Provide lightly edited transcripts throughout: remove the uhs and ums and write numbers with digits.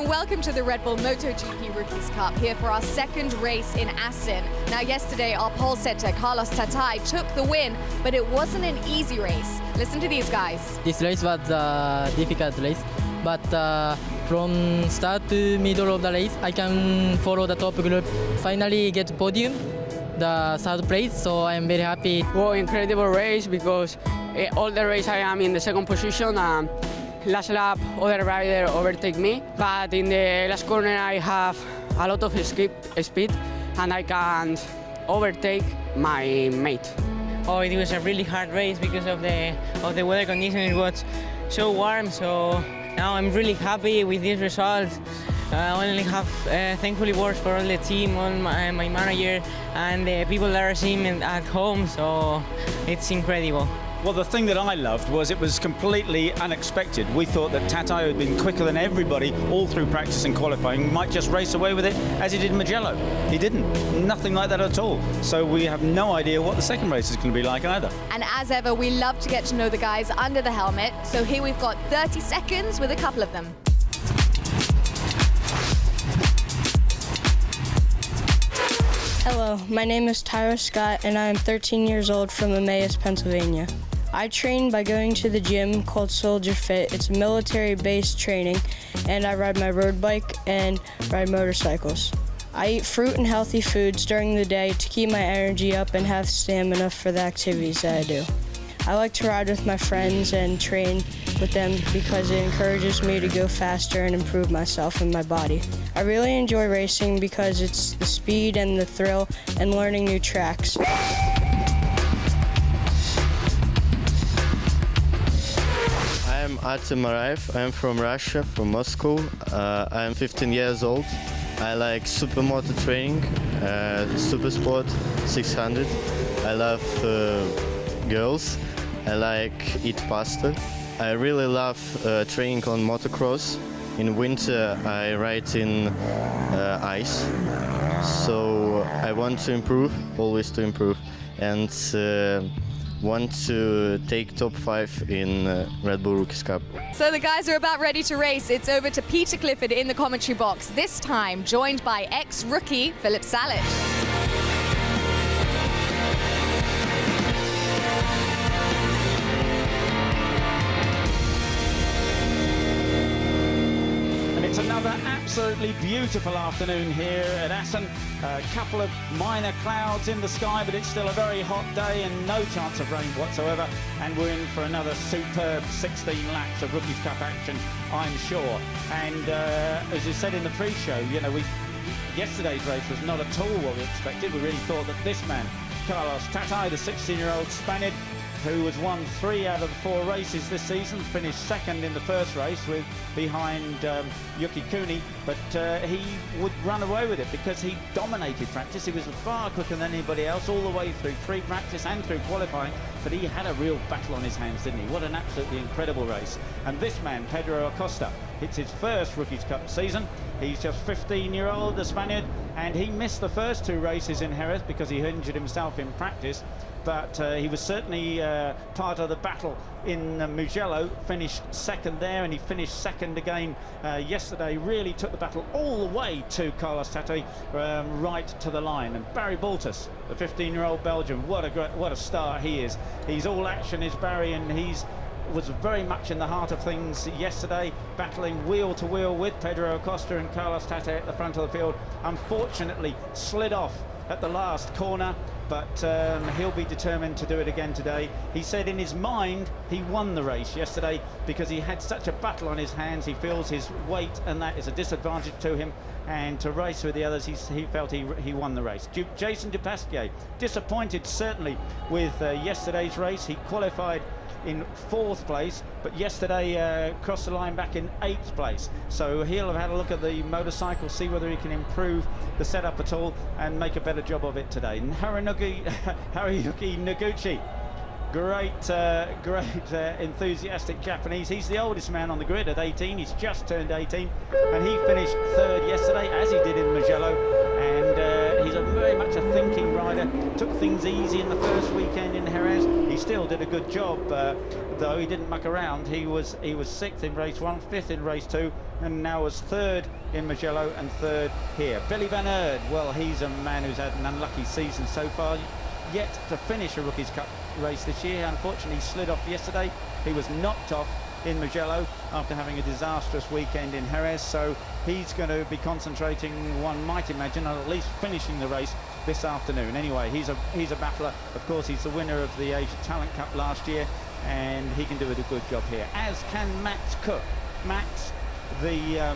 Welcome to the Red Bull MotoGP Rookies Cup, here for our second race in Assen. Now yesterday our pole setter Carlos Tatai took the win, but it wasn't an easy race. Listen to these guys. This race was a difficult race, but from start to middle of the race I can follow the top group, finally get podium, the third place, so I'm very happy. Well, incredible race because all the race I am in the second position. Last lap, other rider overtake me, but in the last corner I have a lot of speed and I can overtake my mate. Oh, it was a really hard race because of the weather conditions. It was so warm, so now I'm really happy with this result. I only have thankfully words for all the team, all my manager and the people that are seeing me at home, so it's incredible. Well, the thing that I loved was it was completely unexpected. We thought that Tatai had been quicker than everybody all through practice and qualifying, might just race away with it as he did in Mugello. He didn't. Nothing like that at all. So we have no idea what the second race is going to be like either. And as ever, we love to get to know the guys under the helmet. So here we've got 30 seconds with a couple of them. Hello, my name is Tyra Scott and I am 13 years old from Emmaus, Pennsylvania. I train by going to the gym called Soldier Fit. It's military-based training, and I ride my road bike and ride motorcycles. I eat fruit and healthy foods during the day to keep my energy up and have stamina for the activities that I do. I like to ride with my friends and train with them because it encourages me to go faster and improve myself and my body. I really enjoy racing because it's the speed and the thrill and learning new tracks. I'm Artem Maraev. I'm from Russia, from Moscow. I'm 15 years old. I like supermoto training, super sport, 600. I love girls. I like eat pasta. I really love training on motocross. In winter I ride in ice. So I want to improve, always to improve, and want to take top 5 in Red Bull Rookies Cup. So the guys are about ready to race. It's over to Peter Clifford in the commentary box, this time joined by ex-rookie Philip Salich. It's another absolutely beautiful afternoon here at Assen. A couple of minor clouds in the sky, but it's still a very hot day and no chance of rain whatsoever. And we're in for another superb 16 laps of Rookies Cup action, I'm sure. And as you said in the pre-show, you know, yesterday's race was not at all what we expected. We really thought that this man, Carlos Tatai, the 16-year-old Spaniard, who has won 3 out of the 4 races this season, finished second in the first race behind Yuki Kuni, but he would run away with it because he dominated practice. He was far quicker than anybody else all the way through pre-practice and through qualifying, but he had a real battle on his hands, didn't he? What an absolutely incredible race. And this man, Pedro Acosta, it's his first Rookies Cup season. He's just 15-year-old, the Spaniard, and he missed the first 2 races in Jerez because he injured himself in practice. But he was certainly part of the battle in Mugello, finished second there, and he finished second again yesterday. Really took the battle all the way to Carlos Tatai, right to the line. And Barry Baltus, the 15-year-old Belgian, what a star he is. He's all action, is Barry, and was very much in the heart of things yesterday, battling wheel to wheel with Pedro Acosta and Carlos Tatai at the front of the field. Unfortunately, slid off at the last corner, but he'll be determined to do it again today. He said in his mind he won the race yesterday because he had such a battle on his hands. He feels his weight and that is a disadvantage to him, and to race with the others he felt he won the race. Jason Dupasquier disappointed certainly with yesterday's race. He qualified in 4th place, but yesterday crossed the line back in 8th place. So he'll have had a look at the motorcycle, see whether he can improve the setup at all and make a better job of it today. And Haruyuki Noguchi, great enthusiastic Japanese. He's the oldest man on the grid at 18. He's just turned 18, and he finished third yesterday, as he did in Mugello. And he's very much a thinking rider. Took things easy in the first weekend in Jerez. He still did a good job, though he didn't muck around. He was sixth in race 1, fifth in race 2, and now was third in Mugello and third here. Bernhard, well, he's a man who's had an unlucky season so far, yet to finish a Rookies Cup race this year. Unfortunately, he slid off yesterday. He was knocked off in Mugello after having a disastrous weekend in Jerez, so he's going to be concentrating, one might imagine, on at least finishing the race this afternoon. Anyway, he's a battler. Of course, he's the winner of the Asia Talent Cup last year, and he can do a good job here, as can Max Cook. Max, the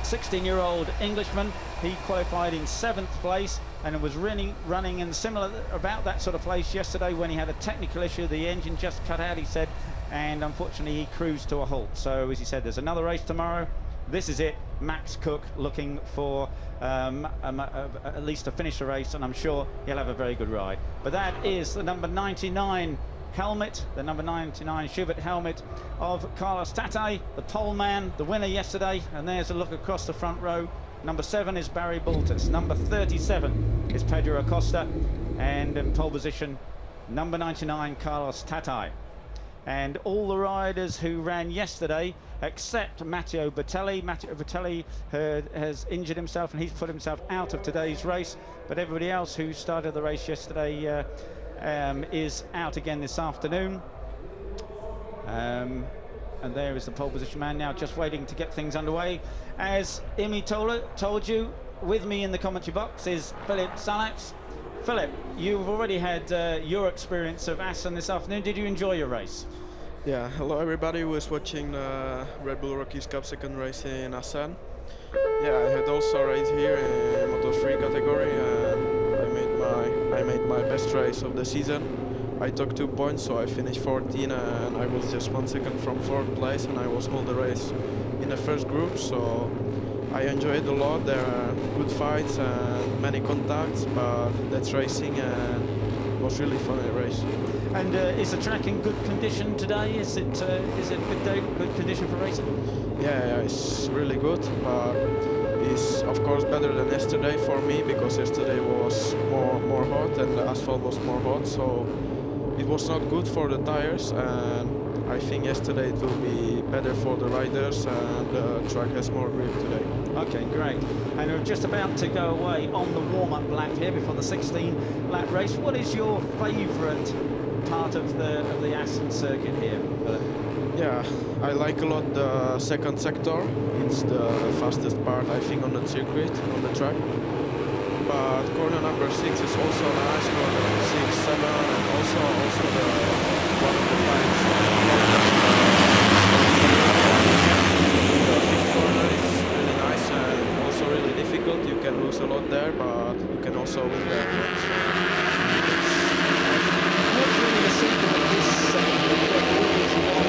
16-year-old Englishman, he qualified in 7th place and was running in similar, about that sort of place yesterday when he had a technical issue. The engine just cut out, he said, and unfortunately he cruised to a halt. So as he said, there's another race tomorrow. This is it. Max Cook looking for at least to finish the race, and I'm sure he'll have a very good ride. But that is the number 99 helmet, the number 99 Schubert helmet of Carlos Tatai, the pole man, the winner yesterday. And there's a look across the front row. Number 7 is Barry Baltus. Number 37 is Pedro Acosta. And in pole position, number 99, Carlos Tatai. And all the riders who ran yesterday, except Matteo Bertelli. Matteo Bertelli has injured himself and he's put himself out of today's race. But everybody else who started the race yesterday is out again this afternoon. And there is the pole position man now, just waiting to get things underway. As Imi told you, with me in the commentary box is Philip Salats. Philip, you've already had your experience of Assen this afternoon. Did you enjoy your race? Yeah, hello everybody who is watching the Red Bull Rookies Cup second race in Assen. Yeah, I had also a race here in Moto3 category, and I made my best race of the season. I took 2 points, so I finished 14, and I was just 1 second from 4th place, and I was all the race in the first group, so I enjoyed a lot. There are good fights and many contacts, but that's racing, and it was really fun a race. And is the track in good condition today? Is it good day, good condition for racing? Yeah, it's really good, but it's of course better than yesterday for me, because yesterday was more hot and the asphalt was more hot, so it was not good for the tires, and I think yesterday it will be better for the riders, and the track has more grip today. Okay, great. And we're just about to go away on the warm-up lap here before the 16-lap race. What is your favourite part of the Assen circuit here? Yeah, I like a lot the second sector. It's the fastest part, I think, on the circuit, on the track. But corner number 6 is also nice, corner 6, 7, and also the one of the lines. The 5th corner is really nice and also really difficult. You can lose a lot there, but you can also win there. What's really the secret of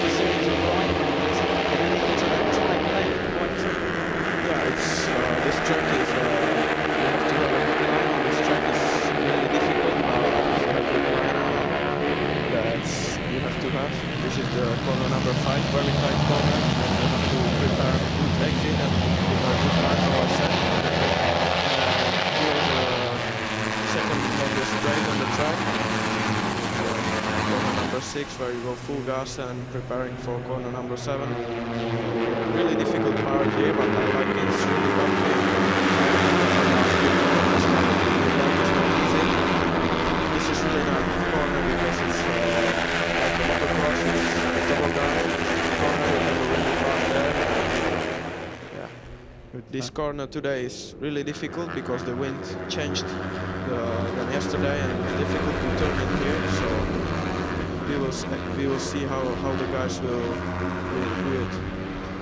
this series of riding and then into that tight length quite tricky? Yeah, it's this track is. This is the corner number 5, very tight corner, and you have to prepare a good exit and prepare good line for set. Here is the second longest straight on the track. Corner number 6, where you go full gas and preparing for corner number 7. Really difficult part here, but I like it. It's really bumpy. This is really nice corner because it's this corner today is really difficult because the wind changed than yesterday, and it was difficult to turn it here. So we will see how the guys will do it.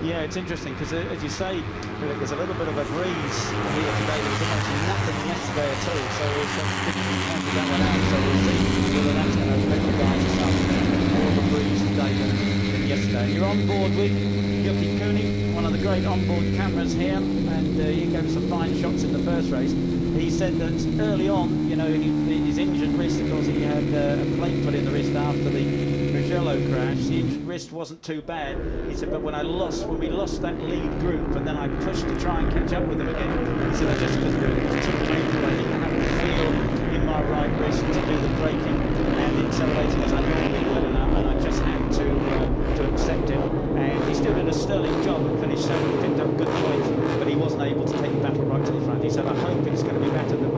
Yeah, it's interesting because, as you say, there's a little bit of a breeze here today. There was almost nothing yesterday at all, so it's difficult to find that one out. So we'll see whether that's going to affect the guys this afternoon. More of a breeze today than yesterday. And you're on board with Yuki Kuni, one of the great onboard cameras here, and he gave some fine shots in the first race. He said that early on, you know, his injured wrist, because he had a plate put in the wrist after the Mugello crash, the injured wrist wasn't too bad. He said, but when we lost that lead group, and then I pushed to try and catch up with them again, he said, I just couldn't do it. It was too painful. I didn't have the feel in my right wrist to do the braking and the accelerating as I normally would, and I just had to accept it. And he still did a sterling job and finished second, picked up good points, but he wasn't able to take the battle right to the front. He said, I hope it's going to be better. The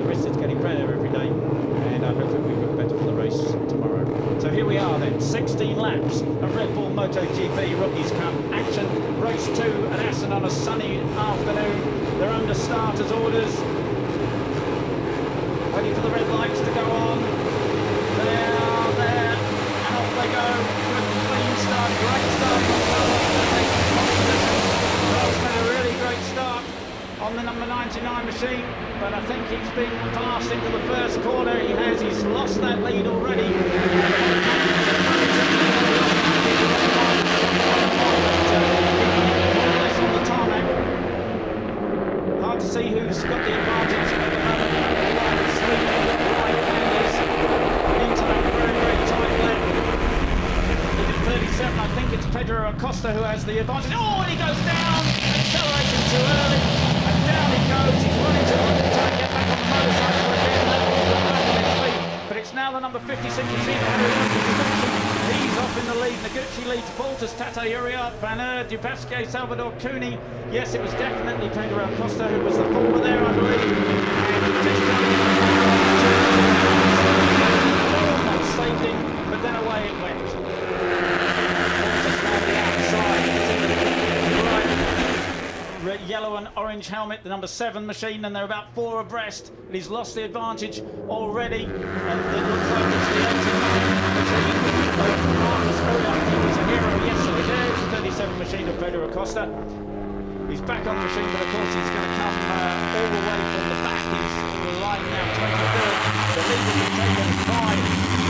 wrist is getting better every day, and I hope it will be better for the race tomorrow. So here we are then, 16 laps of Red Bull MotoGP Rookies Cup action. Race 2 at Assen on a sunny afternoon. They're under starters' orders. Waiting for the red lights to go on. There, and off they go. Good clean start, great start. Carl's had a really great start on the number 99 machine, but I think he's been passed into the first corner. He's lost that lead already. On the tarmac. Hard to see who's got the advantage at the moment. Into that very, very tight left. He did 37. I think it's Pedro Acosta who has the advantage. Oh, and he goes down, accelerating too early, and down he goes. He's running to try and get back on the motorcycle again. Back on his feet. But it's now the number 56 machine. He's off in the lead. Noguchi leads Baltus, Tate Uriart, Bernhard, Dubasque, Salvador Cooney. Yes, it was definitely Pedro Acosta who was the former there, I believe. And he just almost saved him, but then away it went. Baltus now the outside. Right. Yellow and orange helmet, the number 7 machine, and they're about 4 abreast. But he's lost the advantage already, and it looks like it's the 89 machine. He was a hero yesterday. There's the 37 machine of Pedro Acosta. He's back on the machine, but of course he's going to come all the way from the back. He's in the line now, 23rd. The lead will be taken by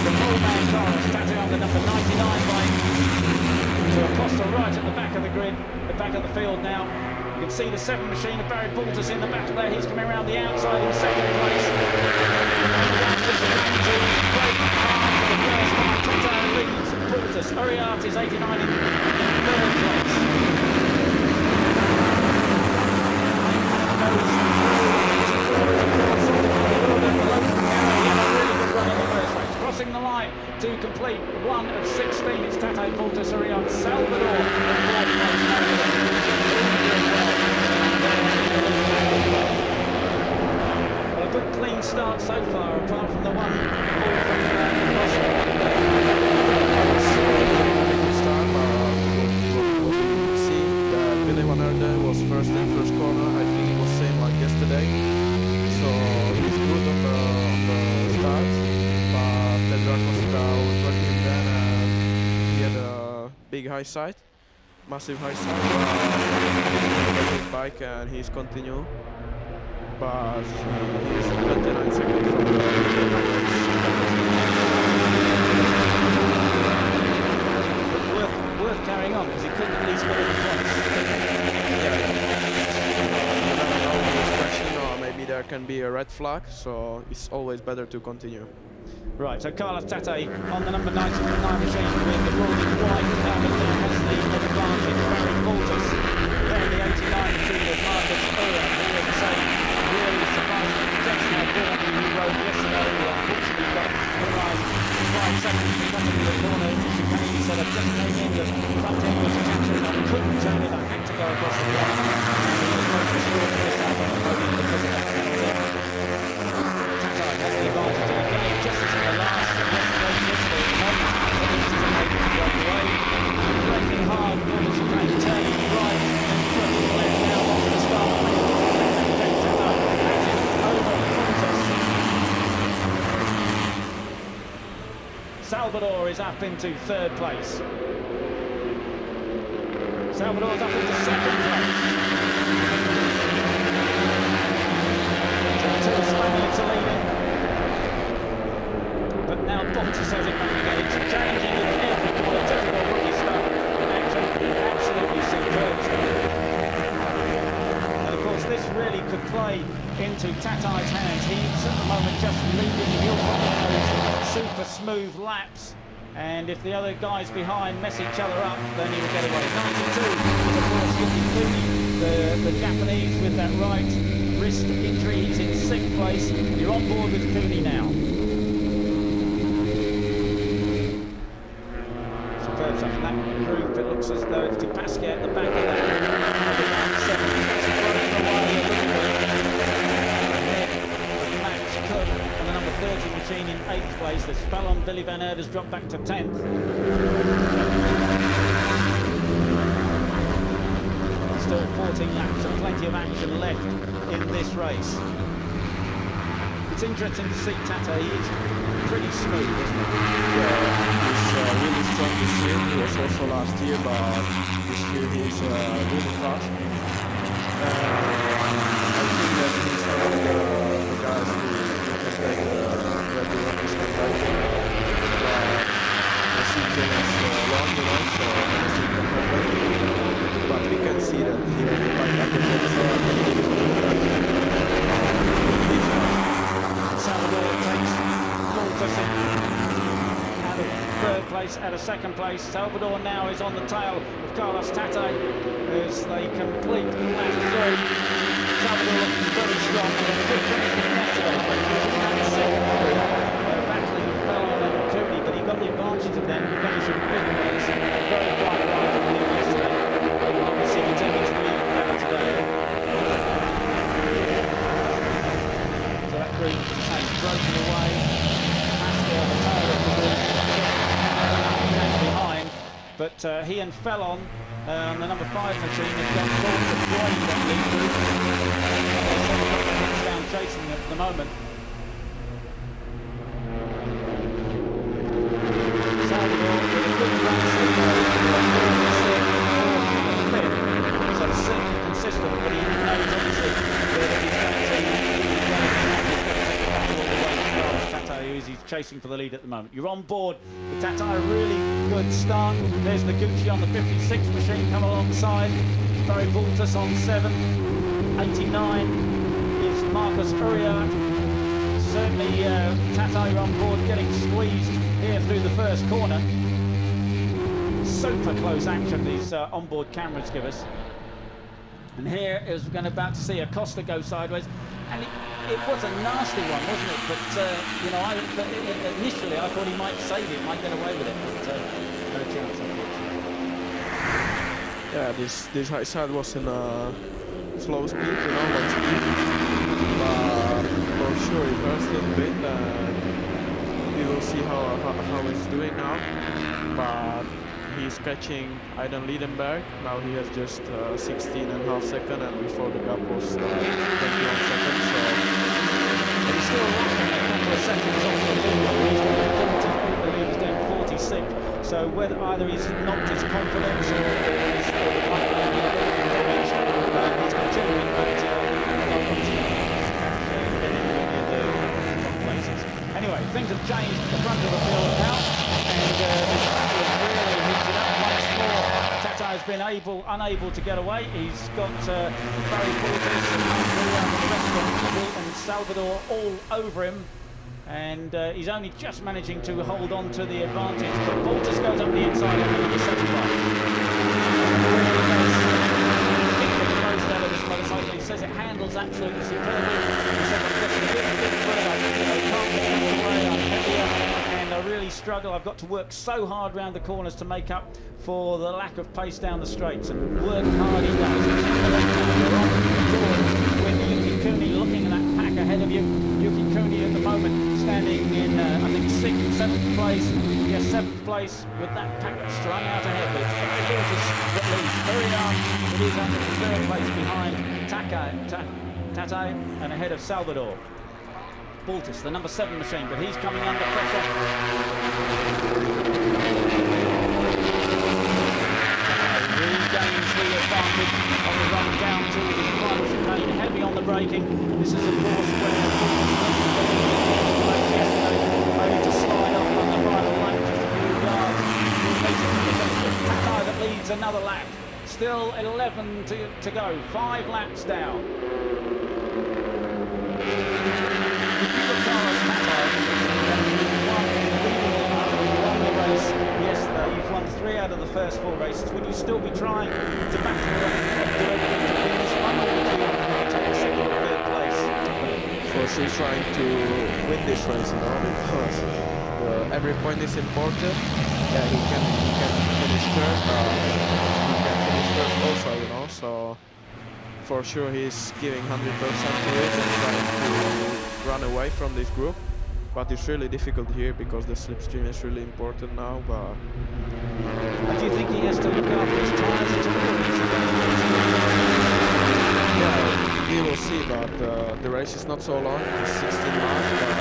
the full-man Tyra Scott on the number 99 bike. So Acosta right at the back of the grid, the back of the field now. You can see the 7 machine of Barry Baltus in the back there. He's coming around the outside in second place. Baltus. Uriart is 89 in third place. Crossing the line to complete 1 of 16. It's Tate, Baltus, Uriart, Salvador in fourth place. Well, a good clean start so far, apart from the one was first in first corner. I think it was same like yesterday, so he's good on the start, but Pedro Acosta was working then and he had a big high side, massive high side, but his bike and he's continue, but he's 29 seconds from the worth carrying on because he couldn't at least get it twice. Maybe there can be a red flag, so it's always better to continue. Right, so Carlos Tate on the number 99 machine with the rolling white helmet there has the advantage. Barry Baltus there in the 89 machine with Marcus Owen, who was the same really surprising projection of Bernhard who rode yesterday, who unfortunately got penalised 5 seconds for coming to the corner. He said, I just came in, the front end was captured, I couldn't turn it, I had to go across the line. And he was most assured of this out on the podium because of that penalty. Tate has the advantage again, just as in the last yesterday moment. This is a major break away. Braking hard for the chicane, turning right, and turning left now onto the start line. Salvador is up into third place. Salvador's up into second place. Two Spaniards are leading. But now Baltus has it back again. It's changing in every corner. Typical rookie stuff. Absolutely really could play into Tatai's hands. He's at the moment just leading. He'll follow those super smooth laps. And if the other guys behind mess each other up, then he will get away. 92 is, of course, Yuki Kuni, the Japanese with that right wrist injury. He's in 6th place. You're on board with Kuni now. Superb stuff in that group. It looks as though it's Dupasquier at the back of that group. Max Cook and the number 30 machine in 8th place. There's Fallon. Billy Bernhard has dropped back to 10th. Still 14 laps and plenty of action left in this race. It's interesting to see Tata. He's pretty smooth, isn't he? Yeah, he's really strong this year. He was also last year, but this year he's really fast. I think that he's one of the guys who can take Red Bull Rockies competition. The season is long, you know, so anything can happen. But we can see that here in the bike Salvador takes Baltus out of 3rd place, out of 2nd place. Salvador now is on the tail of Carlos Tata as they complete lap 3. Salvador looking very strong and a good finish yesterday. Battling Fallon and Cooney, but he got the advantage of them finishing 5th place. Very far right from him yesterday. Obviously continuing to be better today. So that group has broken away. Pascal, the tail of the group, behind. But he and Fallon, the number 5 machine, have gone forward to join that lead group. They're down chasing at the moment. Salvador with a good race. So 6th consistent, but he knows obviously that he's going to Tata, who is he's chasing for the lead at the moment. You're on board with Tata, a really good start. There's Noguchi on the 56th machine come alongside. Barry Baltus on 7. 89 is Marcus Uriart. Certainly Tata on board getting squeezed here through the first corner. Super close action these onboard cameras give us. And here is we're about to see Acosta go sideways. And it was a nasty one, wasn't it? But, you know, initially I thought he might save it, might get away with it. But no chance, unfortunately. Yeah, this high side was in slow speed, you know, low speed. But for sure, he burst a little bit. We will see how he's doing now. But he's catching Aiden Liedenberg. Now he has just 16.5 seconds, and before the gap was 21 seconds. So he's still a couple of seconds off the lead. He's doing 46. So whether either he's knocked his confidence or he's continuing, but anyway, things have changed at the front of the field now, and this battle is really heated up once more. Tata has been unable to get away. He's got Barry Baltus and Salvador all over him, and he's only just managing to hold on to the advantage. But Baltus goes up the inside on the second out of this motorcycle. He says it handles absolutely superbly. He says I'm getting a bit further. I can't get out of the way. I'm heavier, and I really struggle. I've got to work so hard around the corners to make up for the lack of pace down the straights, and work hard he does. With Yuki Kuni looking at that pack ahead of you. Yuki Kuni at the moment standing in, I think, 6th, 7th place. Yes, 7th place with that pack strung out ahead. But it is very hard. It is under the 3rd place behind Tata and ahead of Salvador. Baltus, the number 7 machine, but he's coming under pressure. Regains the advantage on the run down to the final chicane, heavy on the braking. This is, of course, where only to slide off on the final lap, just a few yards. Tata that leads another lap. Still 11 to go, 5 laps down. Yesterday, you've won 3 out of the first 4 races. Would you still be trying to battle and do everything to win this one, or would you take a second or third place? For sure trying to win this race, you know, because every point is important. Yeah, he can finish third, but he can finish first also, you know, so for sure he's giving 100% to it and trying to run away from this group. But it's really difficult here because the slipstream is really important now. But do you think he has to look after his tyres at all? Yeah, we will see. But the race is not so long; it's 16 miles. But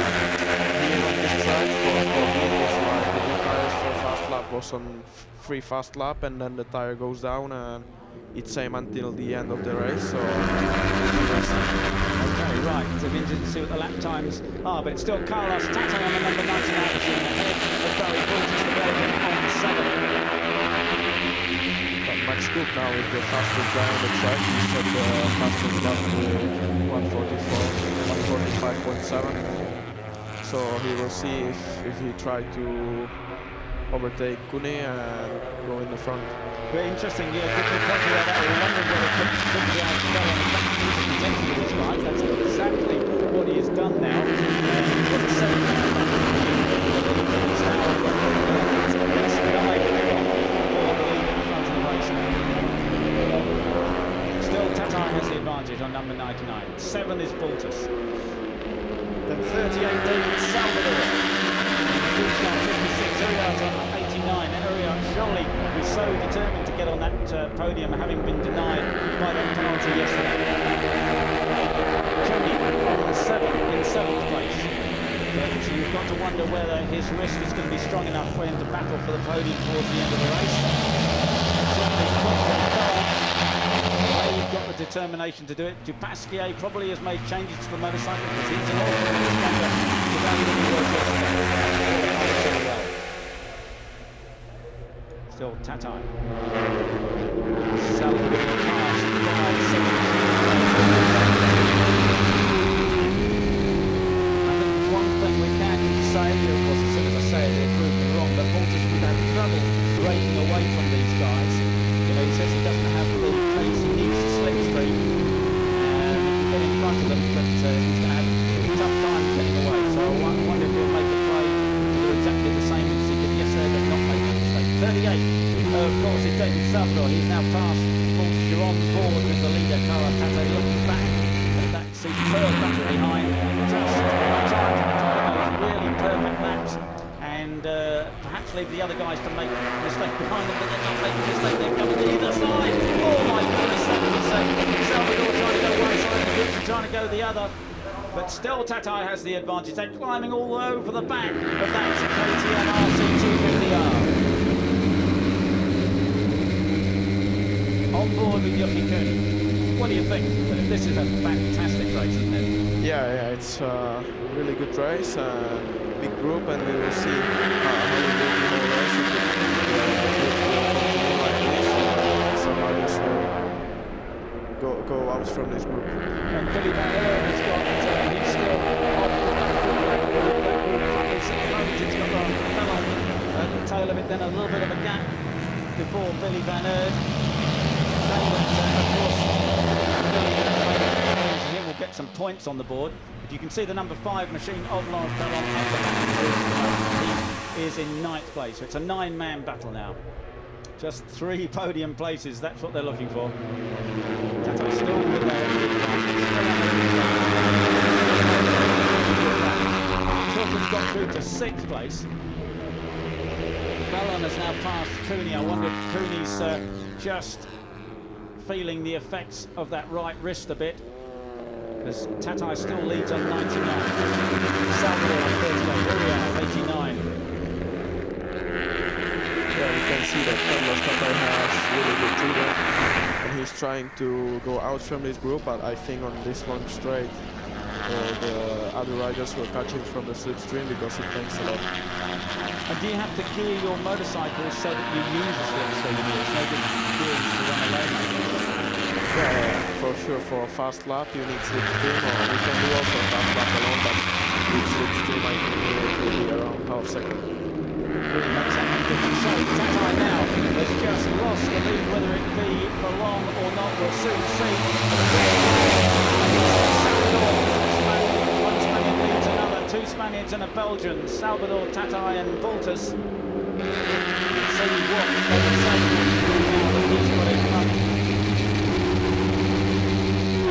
here on this track, for me, it was like the new tires for fast lap was on free fast lap, and then the tire goes down, and it's same until the end of the race. So. Okay, right. So it'll be interesting to see what the lap times are, but it's still Carlos Tata on the number 99 machine ahead of Barry Baltus, the Belgian, on 7. But Max Cook now is the fastest guy on the track. He set the fastest lap to 145.7. So he will see if he try to overtake Kuni and go in the front. Very interesting, yeah, good point about that. We wondered whether Cook could be able to go on the back of these guys. That's exactly what he has done now. He's got a 7 now. He's now got the best guy for the lead in front of the race. Still, Tata has the advantage on number 99. 7 is Baltus. Then 38, David Salvador. 56, Uriart on 89. Uriart surely was so determined to get on that podium, having been denied by that penalty yesterday. Tony on 7 in 7th place. But you've got to wonder whether his wrist is going to be strong enough for him to battle for the podium towards the end of the race. He's got the determination to do it. Dupasquier probably has made changes to the motorcycle because he's an awful lot stronger than he was yesterday. Still Tatai. Salvador passed by 7. I think one thing we can say, of course, as soon as I say it, it proved me wrong, but Baltus would have trouble breaking away from these guys. You know, he says he doesn't have the pace he needs to slipstream and get in front of them, but he's going to have a tough time getting away. So I wonder if he'll make a play to do exactly the same as he did yesterday, but not make a mistake. 38. Of course, it's David Salvador. He's now passed Baltus. You're on board with the leader, Carlos Tata, looking back at that superb battle behind. Just trying to those really perfect laps and perhaps leave the other guys to make a mistake behind them, but they're not making a mistake. They're coming to either side. Oh my goodness, Salvador trying to go one side, the Brits are trying to go the other. But still, Tatai has the advantage. They're climbing all over the back of that KTM RC250R. On board with Yuki Kuhn. What do you think? This is a fantastic race, isn't it? Yeah, it's a really good race, big group, and we will see how we do the whole race. If some others will go out from this group. And Billy Van Erlen has got, he's still off the back of the he's got at the tail of it, then a little bit of a gap before Billy Van Erlen. Of course, he will get some points on the board. But you can see the number 5 machine of Lawrence Bellon at the back. He is in 9th place. So it's a 9-man battle now. Just 3 podium places. That's what they're looking for. Tata still with Tilton's got through to 6th place. Bellon has now passed Cooney. I wonder if Cooney's just feeling the effects of that right wrist a bit, as Tatai still leads on 99. Salvador on 38, Uriart 89. Yeah, you can see that Carlos Tatai has really good leader, and he's trying to go out from this group, but I think on this one straight, the other riders who are catching from the slipstream, because it makes a lot. And do you have to gear your motorcycle so that you use the slipstream? It's no good gearing to run alone. Yeah, for sure. For a fast lap, you need slipstream, or you can do also a fast lap alone, but with slipstream, I think it will be around half second. Really makes that difference. So Tatai now has just lost the lead, whether it be for long or not, we'll soon see. One Spaniard leads another, two Spaniards and a Belgian, Salvador, Tatai and Baltus. See what they can say now that he's got in front.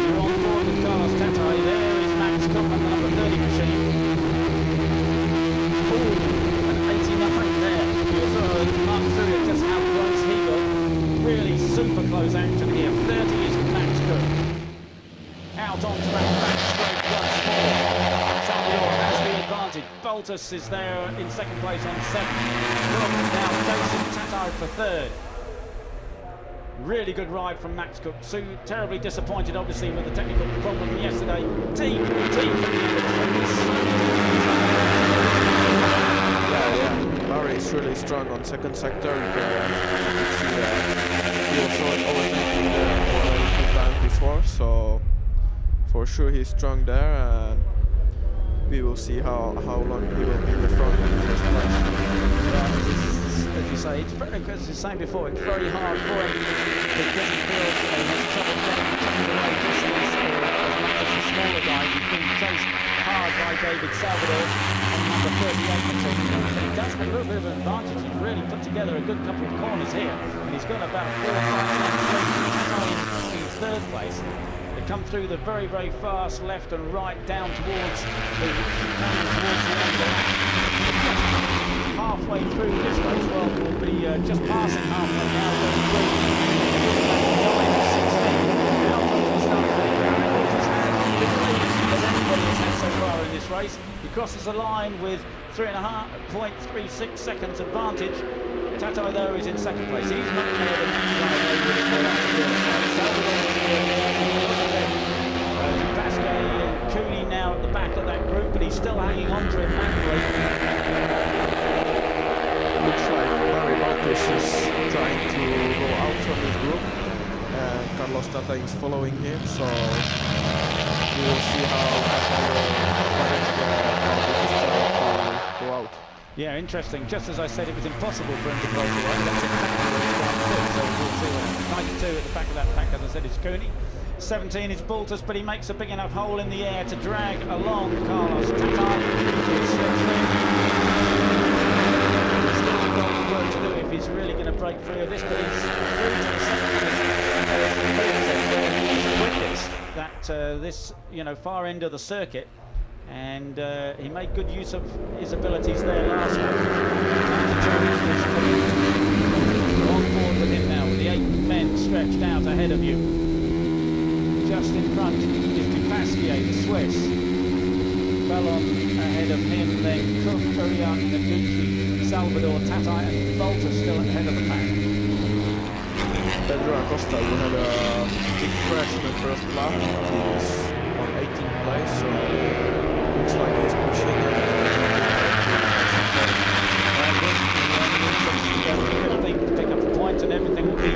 We're on board with Carlos Tatai. There is Max Coleman, the number 30 machine. Mark through it just how close he got. Really super close action here. 30 is Max Cook. Out onto that back straight once more. Salvador has the advantage. Baltus is there in second place on second. Now Jason Tatai for third. Really good ride from Max Cook. So terribly disappointed, obviously, with the technical problem yesterday. Deep from the end of Barry is really strong on second sector. You can see he also overtaking the time before, so for sure he's strong there, and we will see how long he will be in the front in the first place. As you say, it's very, as I was saying before, it's very hard for him because he feels he has trouble getting away just as much as the smaller guys. He's being chased hard by David Salvador on number 38 machine. But he does have a little bit of an advantage. He's really put together a good couple of corners here, and he's got about 4 or 5 in third place. They come through the very, very fast left and right down towards the end of the lap. Halfway through this race, well, we'll be just passing halfway now, going through 9 of 16. Out of the start, as anybody has had so far in this race. He crosses the line with 3.36 seconds advantage. Tatai, though, is in second place. He's not more than run away with it. Pasquet and Cooney now at the back of that group, but he's still hanging on to it manually. Looks like Barry Baltus is trying to go out from his group, and Carlos Tatai is following him, so we will see how Tatai will manage to go out. Yeah, interesting. Just as I said, it was impossible for him to close the line. That's exactly what he's trying to do. So we'll see what 92 at the back of that pack, as I said, is Cooney. 17 is Baltus, but he makes a big enough hole in the air to drag along Carlos Tatai. Still got work to do if he's really going to break through of this, but he's through to the second that this, far end of the circuit, and he made good use of his abilities there last time. We're on board with him now, with the 8 men stretched out ahead of you. Just in front is Dupasquier, the Swiss. Fell on ahead of him, then Cook, Uriak, Naguchi, Salvador, Tatai, and Baltus still ahead of the pack. Pedro Acosta, who had a big crash in the first lap, he's on 18th place, so looks like he's pushing to pick up the points, and everything will be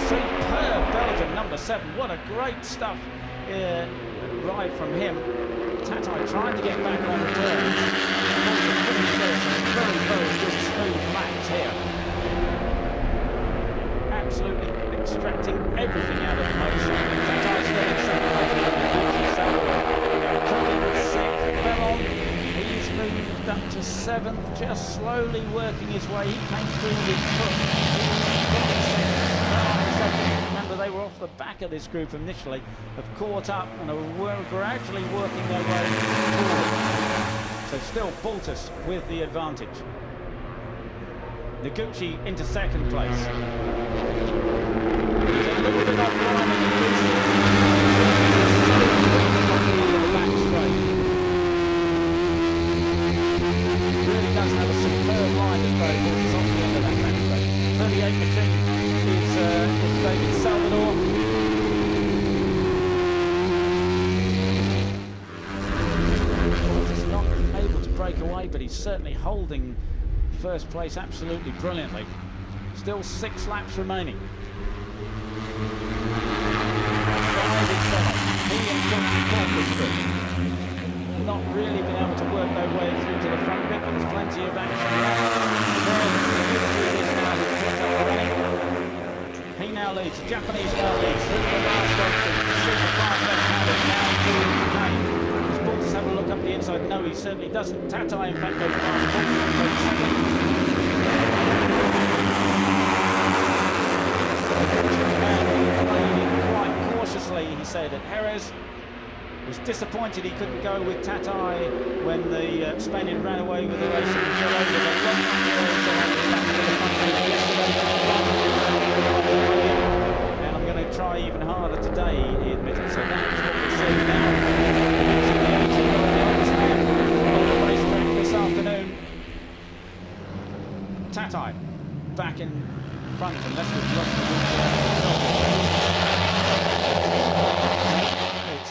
superb Belgian number 7. What a great stuff ride from him. Tatai trying to get back on the turns. Very, very good smooth laps here. Absolutely extracting everything out of the motorcycle. Tatai's still in second place. He's moved up to 7th, just slowly working his way. He came through with Cook. Remember, they were off the back of this group initially, have caught up and are gradually working their way forward. So still Baltus with the advantage. Naguchi into second place. He's a little bit offline in the back straight. Really does have a superb line as Barry Baltus off the end of that back straight. David Salvador. He's not able to break away, but he's certainly holding first place absolutely brilliantly. Still 6 laps remaining. Not really been able to work their way through to the front bit, but there's plenty of action. He now leads, the Japanese now leads through the last option. Super fast left-handed now to Kane. Does Baltus have a look up the inside? No, he certainly doesn't. Tatai, in fact, goes past quite cautiously, he said, at Jerez. Was disappointed he couldn't go with Tatai when the Spaniard ran away with the race and got over the long and I'm going to try even harder today, he admitted. So that's what we're seeing now. On the racetrack this afternoon. Tatai back in front unless we've lost the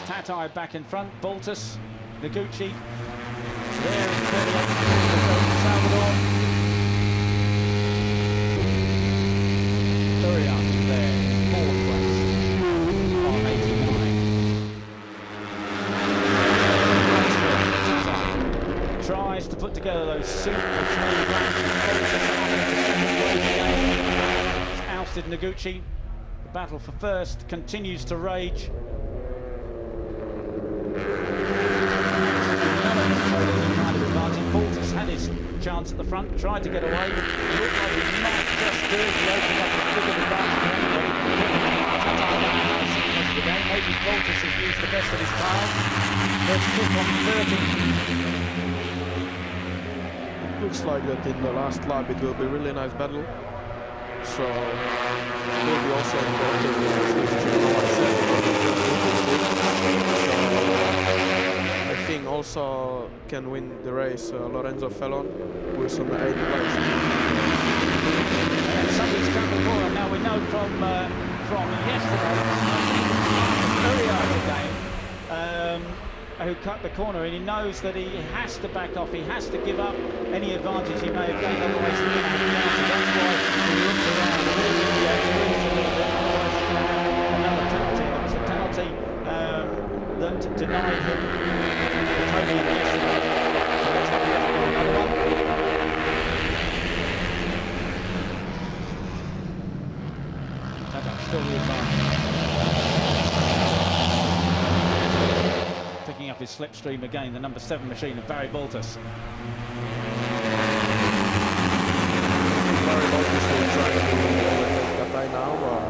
Tatai back in front, Baltus, Noguchi, there is Pedro Salvador. Burnout there, 4th place on 89. Tries to put together those super smooth runs. He's ousted Noguchi. The battle for first continues to rage. Baltus had his chance at the front, tried to get away, but it looked like he might just do it. He opened up a big advantage. Maybe Baltus has used the best of his time. Let's pick on 30. Looks like that in the last lap it will be a really nice battle. So maybe also important I think also can win the race Lorenzo Felon, who is on the 8th place. And somebody's come the corner. Now we know from yesterday, who cut the corner, and he knows that he has to back off, he has to give up any advantage he may have gained, otherwise he's going to have to answer. That's why he looked around a little bit, another penalty. That was the penalty that denied him the podium yesterday. Let's have a look at another one. Still the advantage. Picking up his slipstream again, the number 7 machine of Barry Baltus. Barry Baltus will try to overtake that by now, but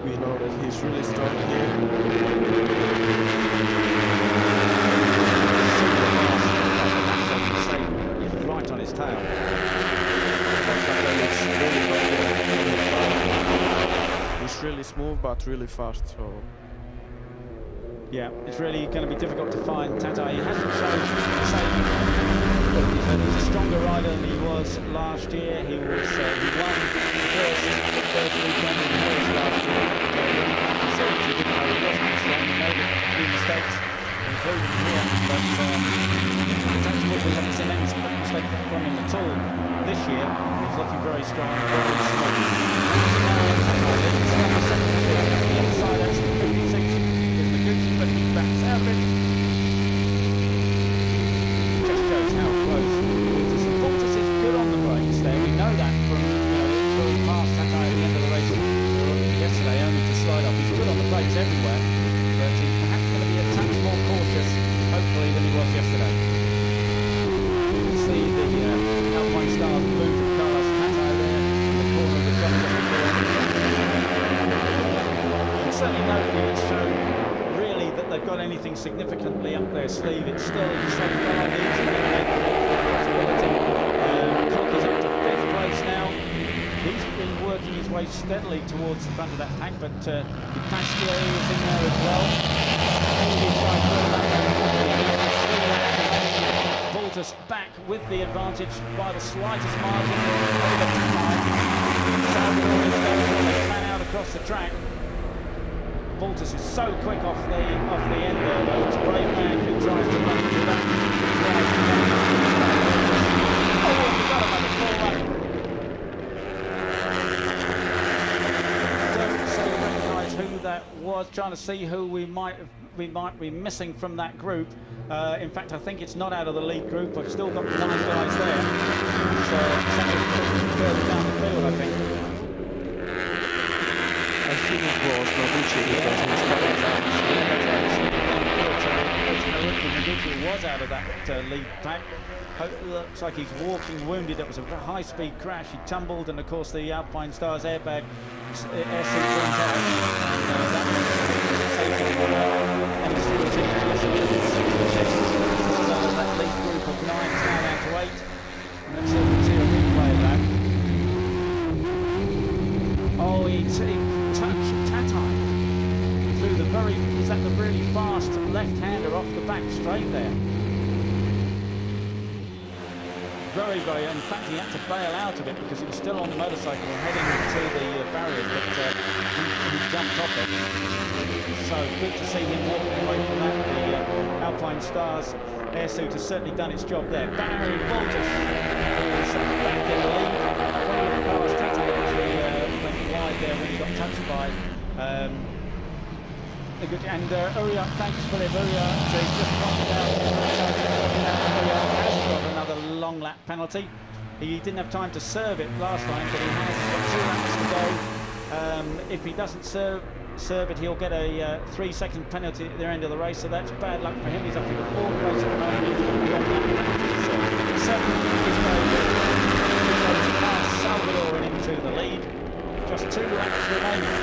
we know that he's really strong here. He's right on his tail. He's really smooth but really fast, so yeah, it's really going to be difficult to find Tatai. He hasn't shown the same. He's a stronger rider than he was last year. He won the first weekend in Paris last year. So he didn't know he wasn't strong. He made a few mistakes, including here. But we haven't seen any mistakes from him at all this year. He's looking very strong and very smooth. The inside, that's 56. But he backs out of it. Just shows how close Baltus. Baltus is good on the brakes there. We know that from past Tatai at the end of the race yesterday, only to slide off. He's good on the brakes everywhere, but he's perhaps going to be a touch more cautious, hopefully, than he was yesterday. You can see the Alpine Stars boot of Carlos Tatai there in the corner of the front. And certainly nobody has shown that they've got anything significantly up their sleeve. It's still so far needs to make possibility. Cook is up to 5th place now. He's been working his way steadily towards the front of that pack, but Pasquier is in there as well. Baltus back with the advantage by the slightest margin over time. Salvador is going to plan out across the track. Baltus is so quick off the end there, though. It's a brave man who tries to run to that. Oh, we got another full lap. Don't so recognise who that was. Trying to see who we might be missing from that group. In fact, I think it's not out of the lead group. I've still got 9 guys there. So something further down the field, I think. I think it was Noguchi because he's coming down. Noguchi was out of that lead pack. Looks like he's walking wounded. That was a high-speed crash. He tumbled, and of course the Alpine Stars airbag air suit went out. And that lead group of 9 is now down to 8. And let's see if we can see a replay of that. Oh, he touched Tatai through the the really fast left-hander off the back straight there. Very, in fact, he had to bail out of it because he was still on the motorcycle heading to the barrier, but he jumped off it. So good to see him walking away from that. The Alpine Stars airsuit has certainly done its job there. Barry Baltus is back in the lead. Carlos Tata actually went wide there when he got touched by. And Uriah, thanks Philip. Uriah just pointed out Uriah has got another long lap penalty. He didn't have time to serve it last time, but he has got 2 laps to go. If he doesn't serve it, he'll get a 3-second penalty at the end of the race, so that's bad luck for him. He's up in the 4th place at the moment. So 7 is very good. He goes past Salvador into the lead. Just 2 laps remaining.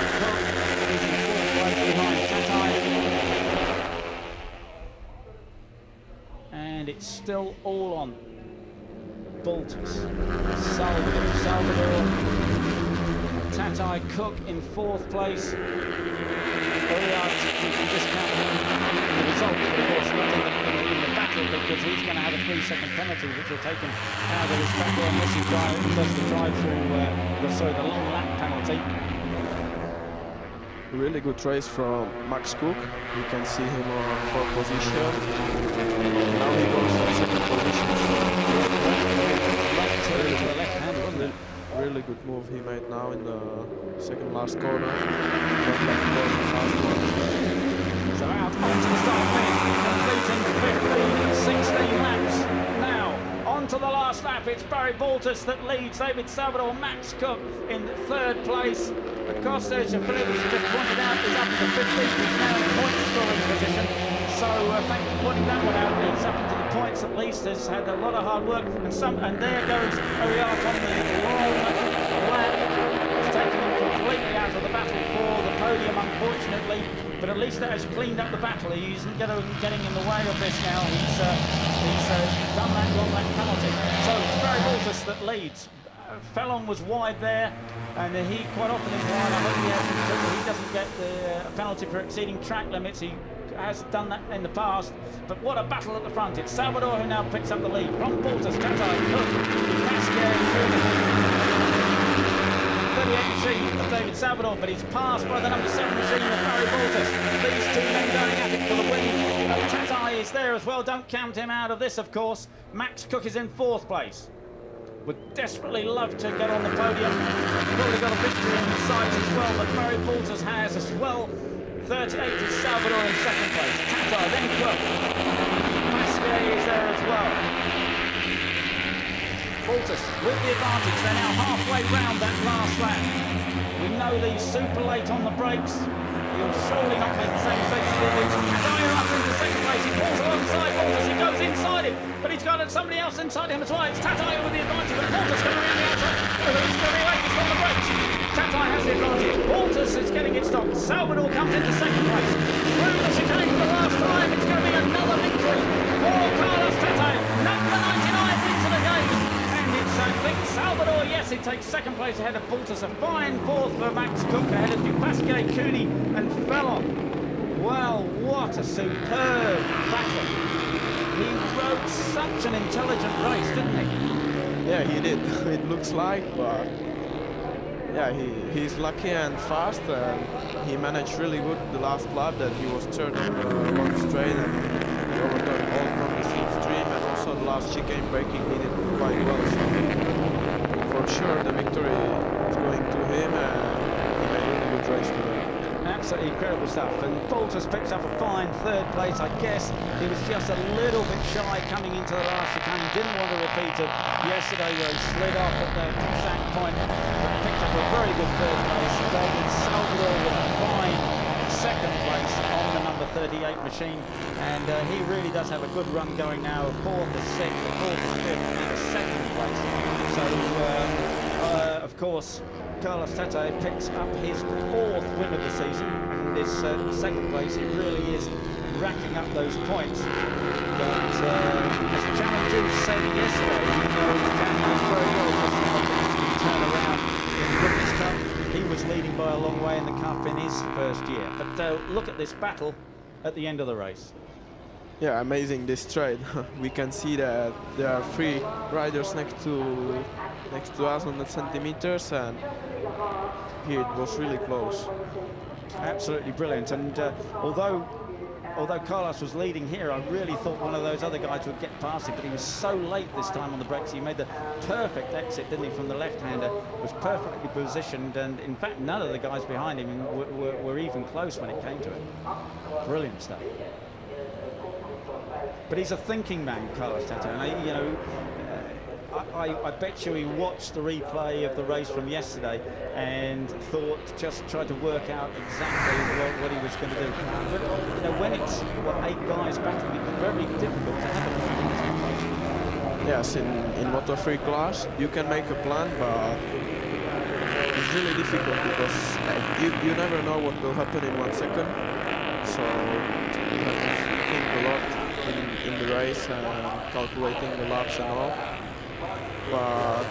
He's in 4th place behind Tatai. And it's still all on Baltus, Salvador, Tatai, Cook in 4th place. Bernhard, we can discount the result, but of course not in the battle, because he's going to have a 3-second penalty, which will take him out of this battle unless he does the drive-through, the long lap penalty. Really good race from Max Cook. You can see him on 4th position. Now he goes to 2nd position. Really good move he made now in the 2nd last corner. So out onto the start finish, completing 16 laps. Now onto the last lap. It's Barry Baltus that leads. David Salvador, Max Cook in 3rd place. Acosta, as Philip has just pointed out, is up to 15th. He's now in point scoring position. So thanks for pointing that one out. He's up into the points at least. Has had a lot of hard work. And there goes Uriah on the long lap. It's taken him completely out of the battle for the podium, unfortunately. But at least that has cleaned up the battle. He isn't getting in the way of this now. He's done that long lap penalty. So it's Barry Baltus that leads. Fellon was wide there, and he quite often is wide. I hope he doesn't get the penalty for exceeding track limits. He has done that in the past, but what a battle at the front. It's Salvador who now picks up the lead from Baltus, Tatai, Cook, Pasquier, 38 machine of David Salvador, but he's passed by the number 7 machine of Barry Baltus. These 2 men going at it for the win. Tatai is there as well. Don't count him out of this, of course. Max Cook is in 4th place. Would desperately love to get on the podium. Probably got a victory in the sights as well, but Barry Baltus has as well. 38 is Salvador in 2nd place. Tatai, then Cook. Pasquier is there as well. Baltus with the advantage. They're now halfway round that last lap. We know that he's super late on the brakes. He'll surely not make the same mistake he did. Dyer up into 2nd place. He pulls alongside Baltus. He goes inside him, but he's got somebody else inside him as well. It's Tatai with the advantage, but Baltus coming around the outside. He's going to be late. He's on the brakes. Tatai has the advantage. Baltus is getting it stopped. Salvador comes into 2nd place. Through the chicane for the last time. It's going to be another victory for Carlos Tatai. Number 99 into the game. And it's I think Salvador, yes, he takes 2nd place ahead of Baltus. A fine 4th for Max Cook ahead of Dupasquier, Cooney and Fellon. Well, what a superb battle. He rode such an intelligent race, didn't he? Yeah, he did. It looks like, but Yeah, he's lucky and fast, and he managed really good the last lap that he was third on the long straight and he overtook all from the slipstream, and also the last chicane braking he did quite well. So for sure the victory is going to him, and he made a really good race today. Absolutely incredible stuff, and Baltus picks up a fine third place. I guess he was just a little bit shy coming into the last chicane. He didn't want a repeat of yesterday where he slid off at that exact point, but picked up a very good third place. David Salvador with a fine second place on the number 38 machine, and he really does have a good run going now. Fourth, a sixth, a fourth, a fifth, and a second place. So, of course, Carlos Tete picks up his fourth win of the season. In this second place, he really is racking up those points. But as challengers said yesterday, you know, Danny is very well to turn around in the Rookies Cup. He was leading by a long way in the Cup in his first year. But look at this battle at the end of the race. Yeah, amazing this straight. We can see that there are 3 riders next to us on the centimeters, and here it was really close. Absolutely brilliant. And although Carlos was leading here, I really thought one of those other guys would get past him, but he was so late this time on the brakes. He made the perfect exit, didn't he, from the left-hander, was perfectly positioned, and in fact none of the guys behind him were even close when it came to it. Brilliant stuff. But he's a thinking man, Carlos Tete, and you know, I bet you he watched the replay of the race from yesterday and just tried to work out exactly what he was going to do. But you know, when it's 8 guys battling, it's very difficult to have a plan. Yes, in Moto3 class you can make a plan, but it's really difficult because you never know what will happen in 1 second. So you have to think a lot in the race and calculating the laps and all. But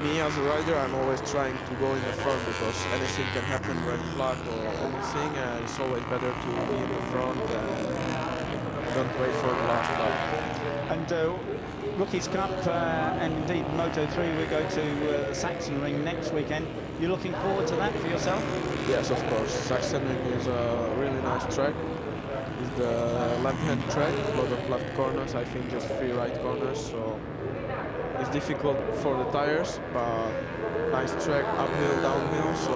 me as a rider, I'm always trying to go in the front because anything can happen, red flag or anything, and it's always better to be in the front and don't wait for the last lap. And Rookies Cup and indeed Moto3, we go to Saxon Ring next weekend. You looking forward to that for yourself? Yes, of course. Saxon Ring is a really nice track. It's the left-hand track, a lot of left corners, I think just 3 right corners, so it's difficult for the tires, but nice track, uphill, downhill, so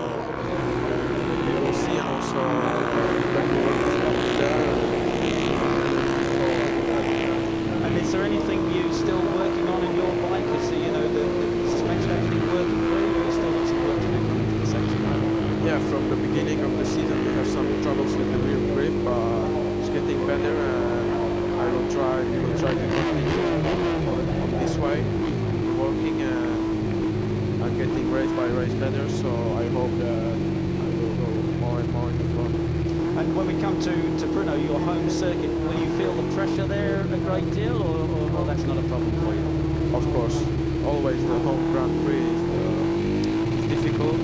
you will see, and also And is there anything you still working on in your bike? Is the suspension, everything working through, or still got some work to do in the section? Yeah, from the beginning of the season we have some troubles with the rear grip, but it's getting better, and we will try to continue on this way. Working and getting race by race better, so I hope that I will go more and more in the front. And when we come to Brno, your home circuit, will you feel the pressure there a great deal, or that's not a problem for you? Of course, always the home Grand Prix is difficult.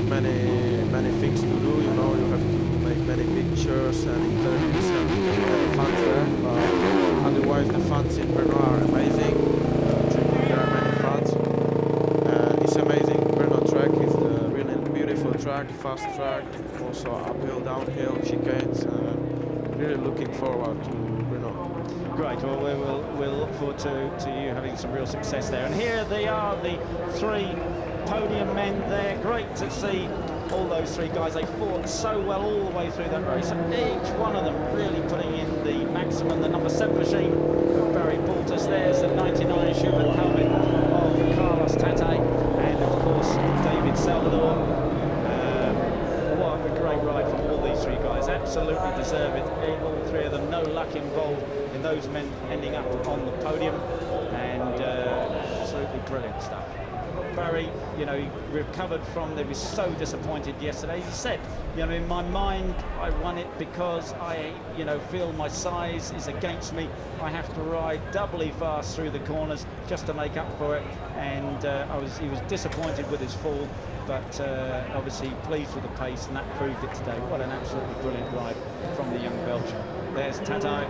Many things to do, you know, you have to make many pictures and interviews and fans there, but otherwise the fans in Brno are amazing. There are many fans. It's amazing. Burnout track is a really beautiful track, fast track, also uphill, downhill, chicanes. Really looking forward to Burnout. Great. Well, we'll look forward to you having some real success there. And here they are, the 3 podium men there. Great to see all those 3 guys. They fought so well all the way through that race, and each one of them really putting in the maximum. The number 7 machine of Barry Baltus, there's the 99 Schumann helmet of Carlos Tete, and of course David Salvador. What a great ride from all these 3 guys. Absolutely deserve it. All 3 of them, no luck involved in those men ending up on the podium, and absolutely brilliant stuff. Barry, you know, he recovered from, he was so disappointed yesterday. He said, you know, in my mind, I won it because I, you know, feel my size is against me. I have to ride doubly fast through the corners just to make up for it. And he was disappointed with his fall, but obviously pleased with the pace, and that proved it today. What an absolutely brilliant ride from the young Belgian. There's Tete.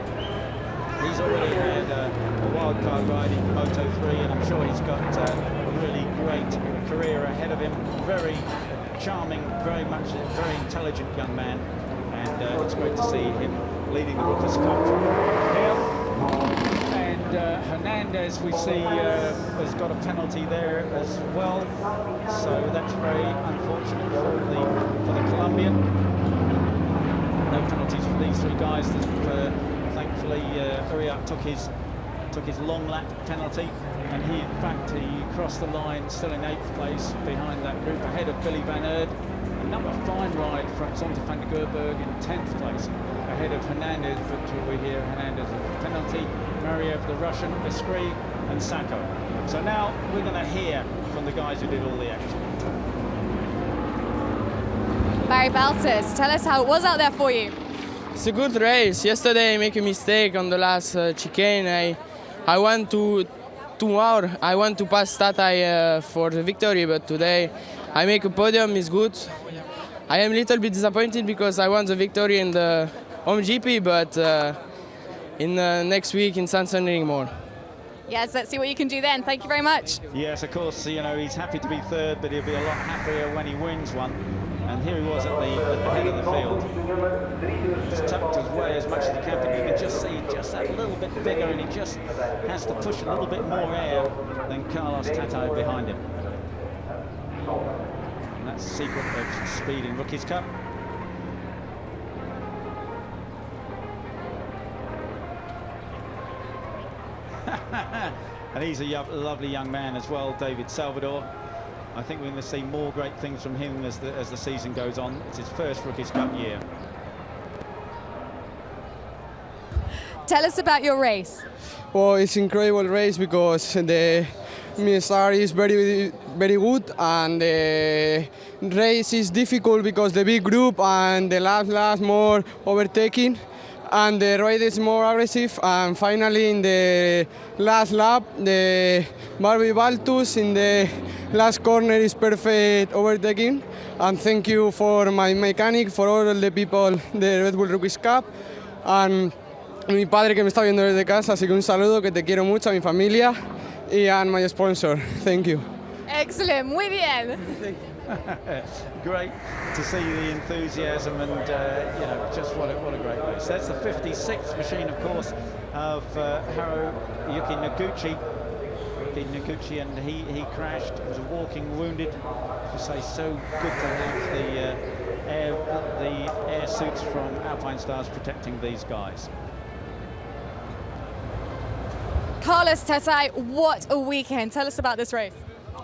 He's already had a wild card ride in Moto3, and I'm sure he's got a really great career ahead of him. Very charming, very intelligent young man, and it's great to see him leading the Rookies Cup here. And Hernandez, we see, has got a penalty there as well, so that's very unfortunate for the Colombian. No penalties for these three guys. Thankfully, Uriak took his long lap penalty, and he crossed the line still in 8th place behind that group, ahead of Billy van Aert. Another fine ride from Zonta van der Gerberg in 10th place, ahead of Hernandez, but we hear Hernandez a penalty, Mariev the Russian, Escrit and Sacco. So now we're going to hear from the guys who did all the action. Barry Baltus, tell us how it was out there for you. It's a good race. Yesterday I make a mistake on the last chicane. I want to I want to pass Tatai for the victory, but today I make a podium. Is good. I am a little bit disappointed because I won the victory in the home GP, but in next week in San more. Yes, let's see what you can do then. Thank you very much. Yes, of course, you know, he's happy to be third, but he'll be a lot happier when he wins one. And here he was at the head of the field. He's tucked his way as much as he can, but you can just see just that little bit bigger, and he just has to push a little bit more air than Carlos Tatai behind him. And that's the secret of speed in Rookies Cup. And he's a lovely young man as well, David Salvador. I think we're going to see more great things from him as the season goes on. It's his first Rookies Cup year. Tell us about your race. Well, it's an incredible race because the start is very good, and the race is difficult because the big group and the last more overtaking, and the ride is more aggressive, and finally in the last lap the Barbie Baltus in the last corner is perfect overtaking. And thank you for my mechanic, for all the people de Red Bull Rookies Cup, and mi padre que me está viendo desde casa, así que un saludo, que te quiero mucho, a mi familia, y a my sponsor. Thank you. Excellent, muy bien. Great to see the enthusiasm, and you know, just what a great race. That's the 56th machine, of course, of Haruyuki Noguchi, and he crashed. He was a walking wounded. To say, so good to have the air suits from Alpine Stars protecting these guys. Carlos Tatai, what a weekend. Tell us about this race.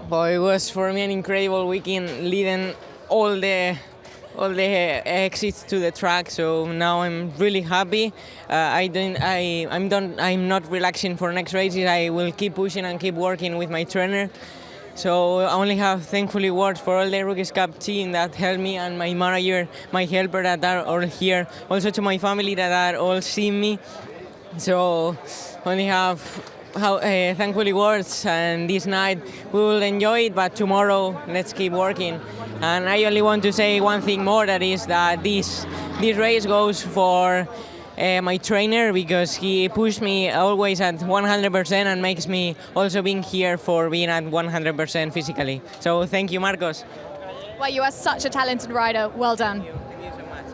Well, it was for me an incredible weekend, leading all the exits to the track. So now I'm really happy. I'm not relaxing for next races. I will keep pushing and keep working with my trainer. So I only have thankfully words for all the Rookies Cup team that helped me, and my manager, my helper that are all here. Also to my family that are all seeing me. So only have thankfully words, and this night we will enjoy it, but tomorrow let's keep working. And I only want to say one thing more, that is that this race goes for my trainer, because he pushed me always at 100% and makes me also being here for being at 100% physically. So thank you, Marcos. Well, you are such a talented rider. Well done. Thank you so much.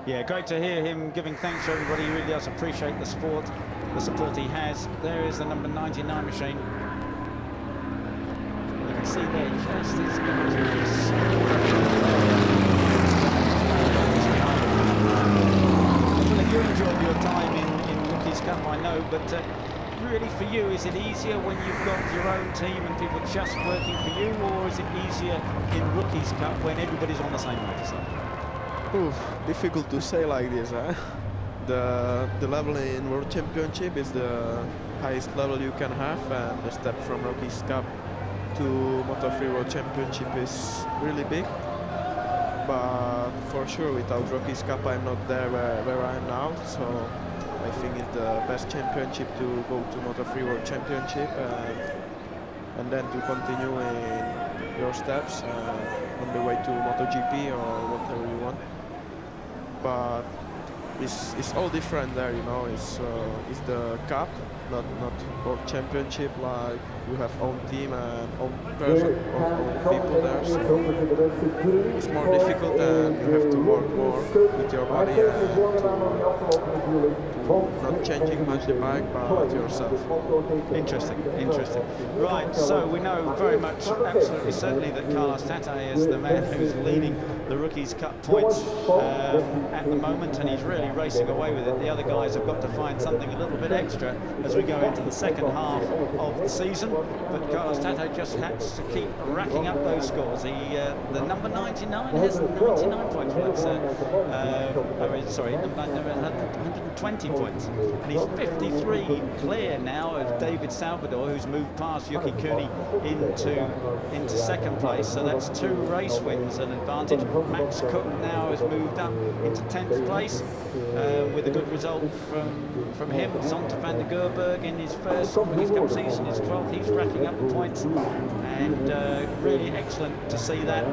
Yeah, great to hear him giving thanks to everybody. He really does appreciate the support he has. There is the number 99 machine. You can see there just these guys. You enjoyed your time in Rookies Cup, I know, but really for you, is it easier when you've got your own team and people just working for you, or is it easier in Rookies Cup when everybody's on the same motorcycle? Oof, difficult to say like this, huh? The level in World Championship is the highest level you can have, and the step from Rookies Cup to Moto3 World Championship is really big. But for sure, without Rookies Cup, I'm not there where I am now. So I think it's the best championship to go to Moto3 World Championship, and then to continue in your steps on the way to MotoGP or whatever you want. But it's all different there, you know. It's the cup, not world championship. Like you have own team and own person, own people there. So it's more difficult, and you have to work more with your body and to not changing much the bike, but yourself. Interesting. Right, so we know very much, absolutely certainly, that Carlos Tate is the man who's leading the Rookies Cup points at the moment, and he's really racing away with it. The other guys have got to find something a little bit extra as we go into the second half of the season, but Carlos Tate just has to keep racking up those scores. The number 99 has 99 points. Sorry, number 120 points, and he's 53 clear now of David Salvador, who's moved past Yuki Kuni into second place. So that's 2 race wins, an advantage. Max Cook now has moved up into 10th place with a good result from him. Zonta van der Gerberg in his first Rookies Cup season is 12th. He's racking up the points, and really excellent to see that.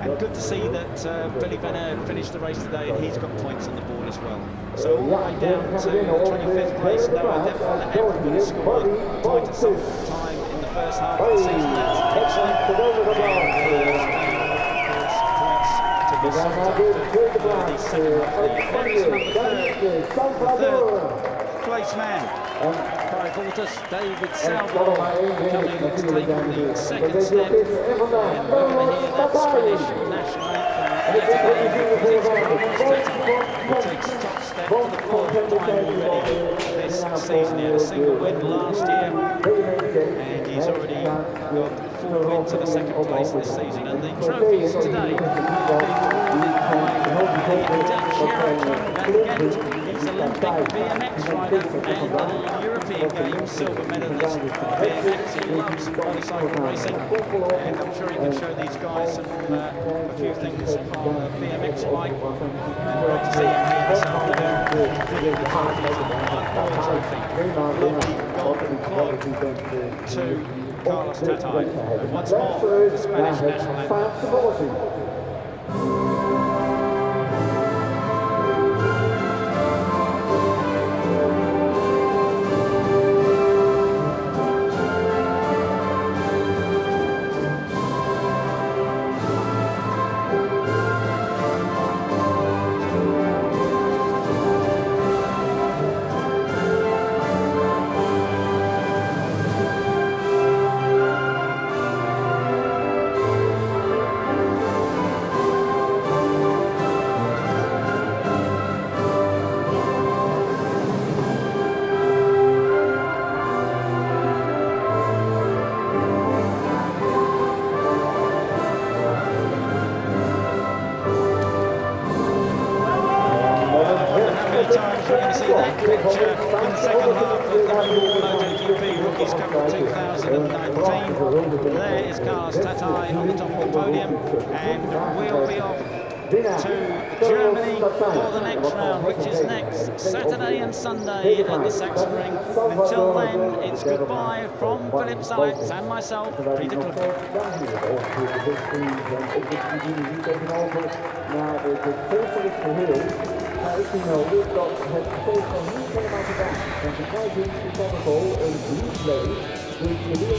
And good to see that Billy Venner finished the race today, and he's got points on the board as well. So all the way down to 25th place. Noah Devon, everybody scored a point at some time in the first half of the season. That's excellent. To be sought after the second half of the year. There is number 3rd, the 3rd place man by Baltus, David Salvador, coming to take the second step. And we're going to hear that Spanish national anthem yet again. He takes the top step for the 4th time already this season. He had a single win last year, and he's already got 4 wins in the second place this season. And the trophies today are being awarded by He's Olympic BMX rider and the European Games silver medalist. BMX, he loves motorcycle racing, and I'm sure he can show these guys a few things on a BMX bike. And great to see him here this afternoon giving the trophies and the trophy. Lovely golden clock to Carlos Tate. And once more, the Spanish national anthem. Picture in the second half of the MotoGP Rookies Cup 2019. There is Carlos Tate on the top of the podium, and we'll be off to Germany for the next round, which is next Saturday and Sunday at the Saxon Ring. Until then, it's goodbye from Philip Salix and myself, Peter Klupping. Is dat het gevolg van niet helemaal gedaan. Want de prijs is van de goal een blue play. Dus je wil